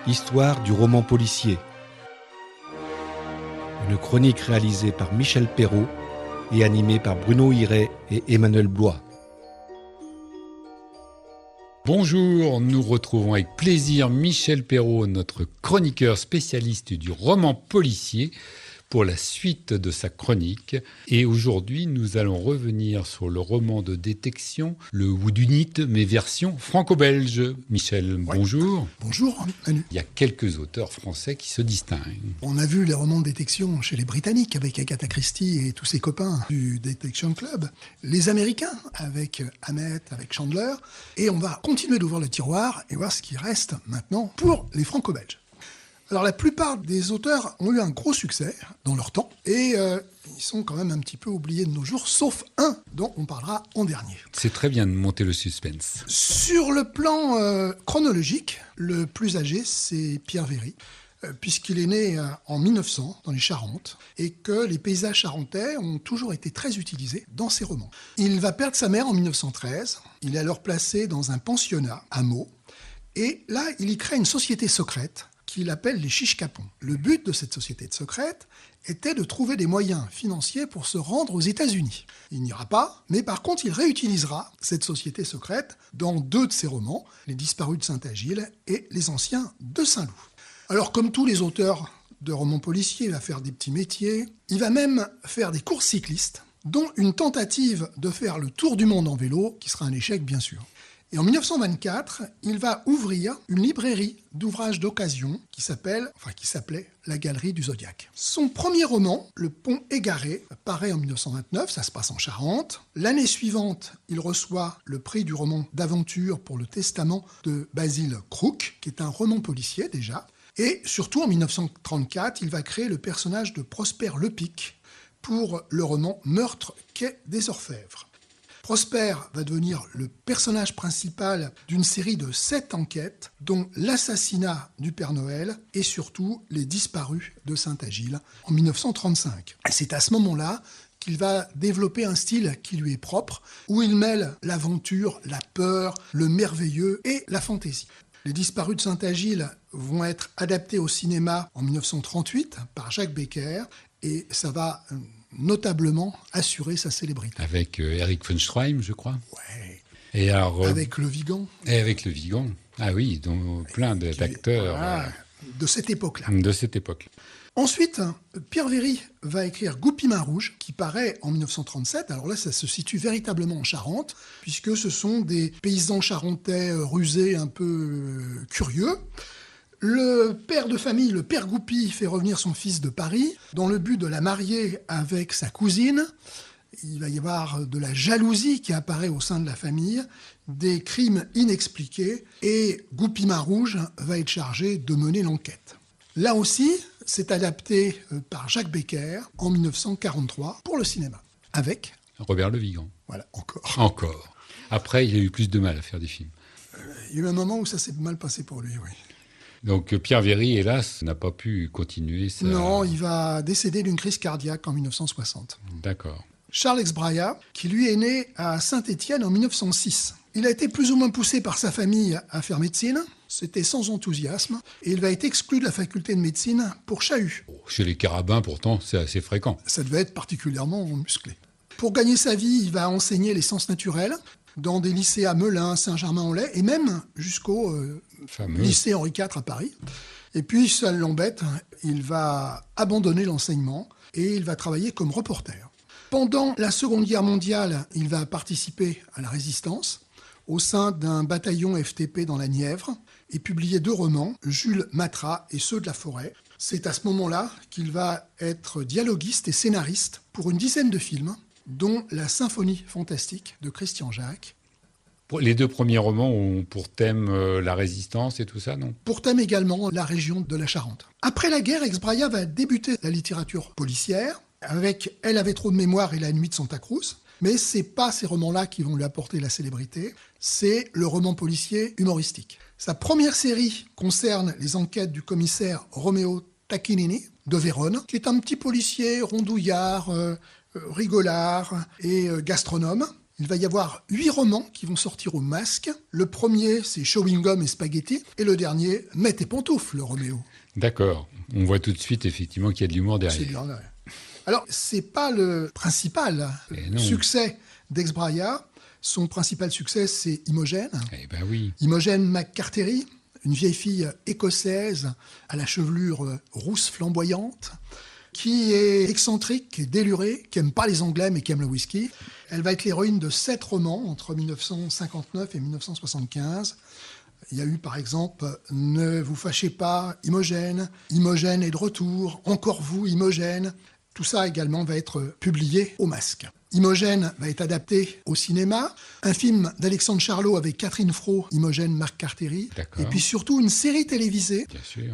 Histoire du roman policier. Une chronique réalisée par Michel Perrault et animée par Bruno Hiret et Emmanuel Blois. Bonjour, nous retrouvons avec plaisir Michel Perrault, notre chroniqueur spécialiste du roman policier, pour la suite de sa chronique. Et aujourd'hui, nous allons revenir sur le roman de détection, le Whodunit, mais version franco-belge. Michel, bonjour. Bonjour, Manu. Il y a quelques auteurs français qui se distinguent. On a vu les romans de détection chez les Britanniques avec Agatha Christie et tous ses copains du Detection Club. Les Américains avec Hammett, avec Chandler. Et on va continuer d'ouvrir le tiroir et voir ce qui reste maintenant pour les franco-belges. Alors la plupart des auteurs ont eu un gros succès dans leur temps et ils sont quand même un petit peu oubliés de nos jours, sauf un dont on parlera en dernier. C'est très bien de monter le suspense. Sur le plan chronologique, le plus âgé, c'est Pierre Véry, puisqu'il est né en 1900 dans les Charentes et que les paysages charentais ont toujours été très utilisés dans ses romans. Il va perdre sa mère en 1913, il est alors placé dans un pensionnat à Meaux et là, il y crée une société secrète qu'il appelle les Chiches Capons. Le but de cette société secrète était de trouver des moyens financiers pour se rendre aux États-Unis. Il n'ira pas, mais par contre, il réutilisera cette société secrète dans 2 de ses romans, Les Disparus de Saint-Agile et Les Anciens de Saint-Loup. Alors, comme tous les auteurs de romans policiers, il va faire des petits métiers, il va même faire des courses cyclistes, dont une tentative de faire le tour du monde en vélo, qui sera un échec bien sûr. Et en 1924, il va ouvrir une librairie d'ouvrages d'occasion qui s'appelait La Galerie du Zodiaque. Son premier roman, Le Pont égaré, paraît en 1929, ça se passe en Charente. L'année suivante, il reçoit le prix du roman d'aventure pour le testament de Basile Crook, qui est un roman policier déjà. Et surtout, en 1934, il va créer le personnage de Prosper Lepic pour le roman Meurtre quai des Orfèvres. Prosper va devenir le personnage principal d'une série de 7 enquêtes, dont l'assassinat du Père Noël et surtout les disparus de Saint-Agile en 1935. Et c'est à ce moment-là qu'il va développer un style qui lui est propre, où il mêle l'aventure, la peur, le merveilleux et la fantaisie. Les disparus de Saint-Agile vont être adaptés au cinéma en 1938 par Jacques Becker et ça va notablement assurer sa célébrité. Avec Eric von Stroheim, je crois. Ouais. Et alors, avec Le Vigan. Et avec Le Vigan. Ah oui, donc plein d'acteurs. Voilà, de cette époque-là. De cette époque. Ensuite, Pierre Véry va écrire Goupil-Main Rouge, qui paraît en 1937. Alors là, ça se situe véritablement en Charente, puisque ce sont des paysans charentais rusés, un peu curieux. Le père de famille, le père Goupil, fait revenir son fils de Paris dans le but de la marier avec sa cousine. Il va y avoir de la jalousie qui apparaît au sein de la famille, des crimes inexpliqués, et Goupil-Main Rouge va être chargé de mener l'enquête. Là aussi, c'est adapté par Jacques Becker en 1943 pour le cinéma, avec Robert Le Vigan. Voilà, Encore. Après, il a eu plus de mal à faire des films. Il y a eu un moment où ça s'est mal passé pour lui, oui. Donc Pierre Véry, hélas, n'a pas pu continuer sa... Non, il va décéder d'une crise cardiaque en 1960. D'accord. Charles Exbraya, qui lui est né à Saint-Étienne en 1906. Il a été plus ou moins poussé par sa famille à faire médecine. C'était sans enthousiasme. Et il va être exclu de la faculté de médecine pour chahut. Chez les carabins, pourtant, c'est assez fréquent. Ça devait être particulièrement musclé. Pour gagner sa vie, il va enseigner les sciences naturelles dans des lycées à Melun, Saint-Germain-en-Laye et même jusqu'au lycée Henri IV à Paris. Et puis, ça l'embête, il va abandonner l'enseignement et il va travailler comme reporter. Pendant la Seconde Guerre mondiale, il va participer à la résistance au sein d'un bataillon FTP dans la Nièvre et publier 2 romans, Jules Matra et Ceux de la forêt. C'est à ce moment-là qu'il va être dialoguiste et scénariste pour une dizaine de films, dont La Symphonie fantastique de Christian Jacques. Les 2 premiers romans ont pour thème la résistance et tout ça, non ? Pour thème également la région de la Charente. Après la guerre, Exbraya va débuter la littérature policière avec Elle avait trop de mémoire et La nuit de Santa Cruz. Mais c'est pas ces romans-là qui vont lui apporter la célébrité, c'est le roman policier humoristique. Sa première série concerne les enquêtes du commissaire Romeo Tacchini de Vérone, qui est un petit policier rondouillard, rigolard et gastronome. Il va y avoir 8 romans qui vont sortir au Masque. Le premier, c'est Chewing Gum et Spaghetti. Et le dernier, Mets tes pantoufles, Roméo. D'accord. On voit tout de suite, effectivement, qu'il y a de l'humour derrière. C'est bien, ouais. Alors, c'est pas le principal succès d'Ex Braia. Son principal succès, c'est Imogène. Eh ben oui. Imogène McCarthy, une vieille fille écossaise à la chevelure rousse flamboyante, qui est excentrique et délurée, qui aime pas les Anglais mais qui aime le whisky. Elle va être l'héroïne de 7 romans entre 1959 et 1975. Il y a eu par exemple « Ne vous fâchez pas, Imogène »,« Imogène est de retour »,« Encore vous, Imogène ». Tout ça également va être publié au Masque. Imogène va être adapté au cinéma, un film d'Alexandre Charlot avec Catherine Fro, Imogène McCarthy, et puis surtout une série télévisée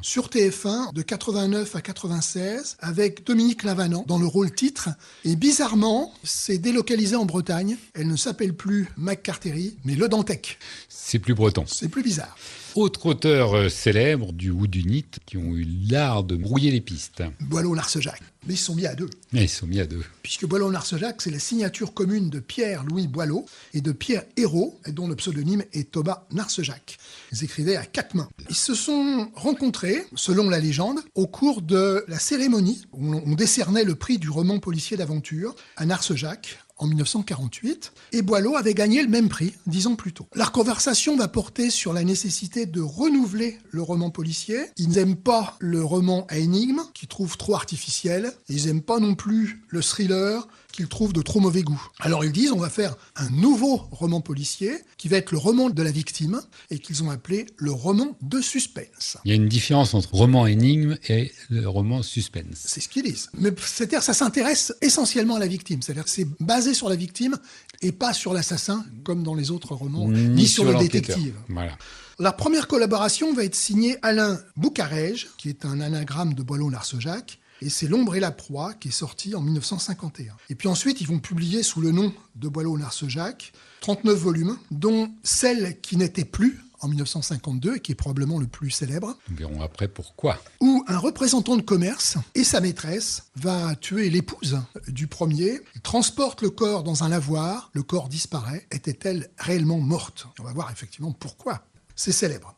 sur TF1 de 89 à 96 avec Dominique Lavanant dans le rôle titre. Et bizarrement, c'est délocalisé en Bretagne. Elle ne s'appelle plus McCarthy, mais Le Dantec. C'est plus breton. C'est plus bizarre. Autre auteur célèbre du whodunit qui ont eu l'art de brouiller les pistes. Boileau-Narcejac. Mais ils se sont mis à deux. Et ils se sont mis à deux. Puisque Boileau-Narcejac, c'est la signature commune de Pierre-Louis Boileau et de Pierre Hérault, dont le pseudonyme est Thomas Narcejac. Ils écrivaient à 4 mains. Ils se sont rencontrés, selon la légende, au cours de la cérémonie où on décernait le prix du roman policier d'aventure à Narcejac, en 1948, et Boileau avait gagné le même prix 10 ans plus tôt. La conversation va porter sur la nécessité de renouveler le roman policier. Ils n'aiment pas le roman à énigmes, qu'ils trouvent trop artificiel, et ils n'aiment pas non plus le thriller, qu'ils trouvent de trop mauvais goût. Alors ils disent, on va faire un nouveau roman policier, qui va être le roman de la victime, et qu'ils ont appelé le roman de suspense. Il y a une différence entre roman énigme et le roman suspense. C'est ce qu'ils disent. Mais c'est-à-dire ça s'intéresse essentiellement à la victime. C'est-à-dire que c'est basé sur la victime et pas sur l'assassin, comme dans les autres romans, ni sur le détective. Voilà. La première collaboration va être signée Alain Boucarège, qui est un anagramme de Boileau-Narcejac, et c'est L'ombre et la proie, qui est sorti en 1951. Et puis ensuite, ils vont publier sous le nom de Boileau-Narcejac 39 volumes, dont Celle qui n'était plus, en 1952, et qui est probablement le plus célèbre. Nous verrons après pourquoi. Où un représentant de commerce et sa maîtresse va tuer l'épouse du premier. Il transporte le corps dans un lavoir, le corps disparaît. Était-elle réellement morte? On va voir effectivement pourquoi. C'est célèbre.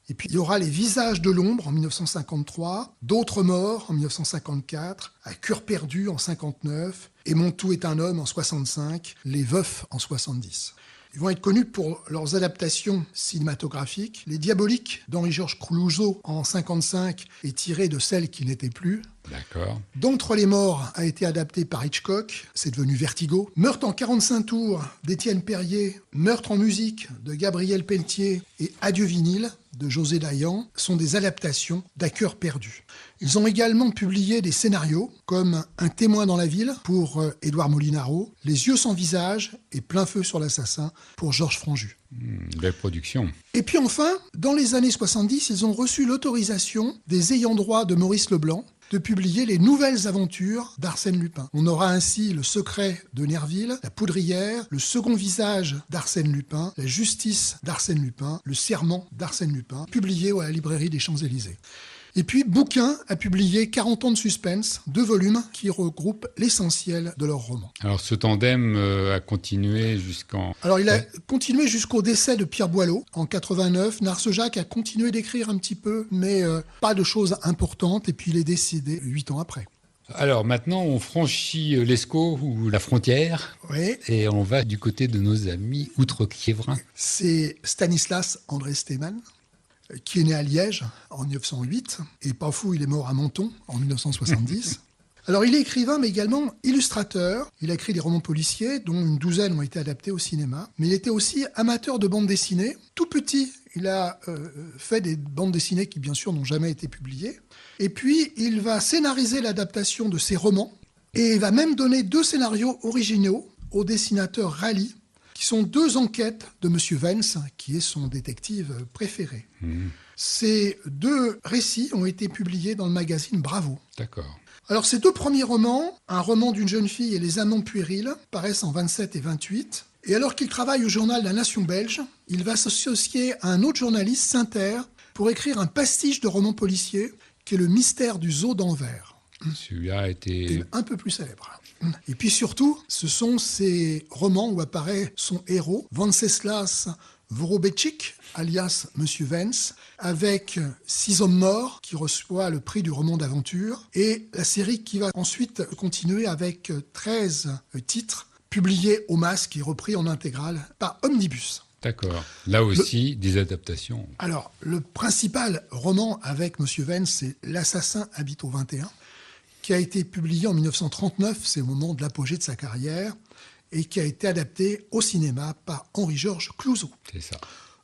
Et puis il y aura Les Visages de l'ombre en 1953, D'autres morts en 1954, À cœur perdu en 59, Et Mon tout est un homme en 65, Les Veufs en 70. Ils vont être connus pour leurs adaptations cinématographiques. Les Diaboliques d'Henri-Georges Clouzot en 55 est tiré de Celle qui n'était plus. D'accord. D'entre les morts a été adapté par Hitchcock, c'est devenu Vertigo. Meurtre en 45 tours d'Étienne Perrier, Meurtre en musique de Gabriel Pelletier et Adieu vinyle de José Dayan sont des adaptations d'À cœur perdu. Ils ont également publié des scénarios comme Un témoin dans la ville pour Édouard Molinaro, Les yeux sans visage et Plein feu sur l'assassin pour Georges Franju. Belle production. Et puis enfin, dans les années 70, ils ont reçu l'autorisation des ayants droit de Maurice Leblanc de publier les nouvelles aventures d'Arsène Lupin. On aura ainsi Le secret de Nerville, La poudrière, Le second visage d'Arsène Lupin, La justice d'Arsène Lupin, Le serment d'Arsène Lupin, publiés à la librairie des Champs-Élysées. Et puis, Bouquin a publié 40 ans de suspense, 2 volumes qui regroupent l'essentiel de leurs romans. Alors, ce tandem a continué jusqu'en... Alors, il a continué jusqu'au décès de Pierre Boileau en 89. Narcejac a continué d'écrire un petit peu, mais pas de choses importantes. Et puis, il est décédé 8 ans après. Alors, maintenant, on franchit l'Escaut ou la frontière. Oui. Et on va du côté de nos amis outre-Quiévrain. C'est Stanislas André Steeman, qui est né à Liège en 1908, et pas fou, il est mort à Menton en 1970. Alors il est écrivain, mais également illustrateur. Il a écrit des romans policiers, dont une douzaine ont été adaptés au cinéma. Mais il était aussi amateur de bande dessinée. Tout petit, il a fait des bandes dessinées qui, bien sûr, n'ont jamais été publiées. Et puis, il va scénariser l'adaptation de ses romans, et il va même donner 2 scénarios originaux au dessinateur Rally, qui sont 2 enquêtes de M. Vence, qui est son détective préféré. Ces 2 récits ont été publiés dans le magazine Bravo. D'accord. Alors ces 2 premiers romans, Un roman d'une jeune fille et Les amants puérils, paraissent en 27 et 28. Et alors qu'il travaille au journal La Nation belge, il va s'associer à un autre journaliste, Saint-Air, pour écrire un pastiche de roman policier qui est Le mystère du zoo d'Anvers. Celui-là était un peu plus célèbre. Et puis surtout, ce sont ces romans où apparaît son héros, Wenceslas Vorobetchik, alias Monsieur Vance, avec 6 hommes morts, qui reçoit le prix du roman d'aventure, et la série qui va ensuite continuer avec 13 titres, publiés au masque et repris en intégrale par Omnibus. D'accord. Là aussi, des adaptations. Alors, le principal roman avec Monsieur Vance, c'est L'Assassin habite au 21, qui a été publié en 1939, c'est au moment de l'apogée de sa carrière, et qui a été adapté au cinéma par Henri-Georges Clouzot. C'est ça.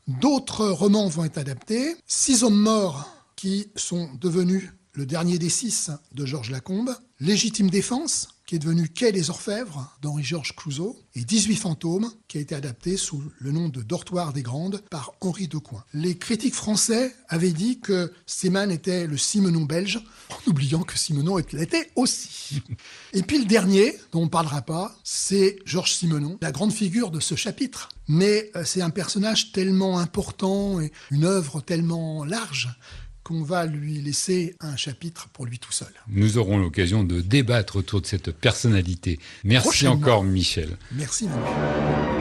D'autres romans vont être adaptés. 6 hommes morts, qui sont devenus le dernier des 6 de Georges Lacombe. Légitime défense, qui est devenu Quai des Orfèvres d'Henri-Georges Clouzot. Et 18 fantômes, qui a été adapté sous le nom de Dortoir des Grandes par Henri Decoing. Les critiques français avaient dit que Seemann était le Simenon belge, en oubliant que Simenon l'était aussi. Et puis le dernier, dont on ne parlera pas, c'est Georges Simenon, la grande figure de ce chapitre. Mais c'est un personnage tellement important et une œuvre tellement large qu'on va lui laisser un chapitre pour lui tout seul. Nous aurons l'occasion de débattre autour de cette personnalité. Merci encore, Michel. Merci, Manu.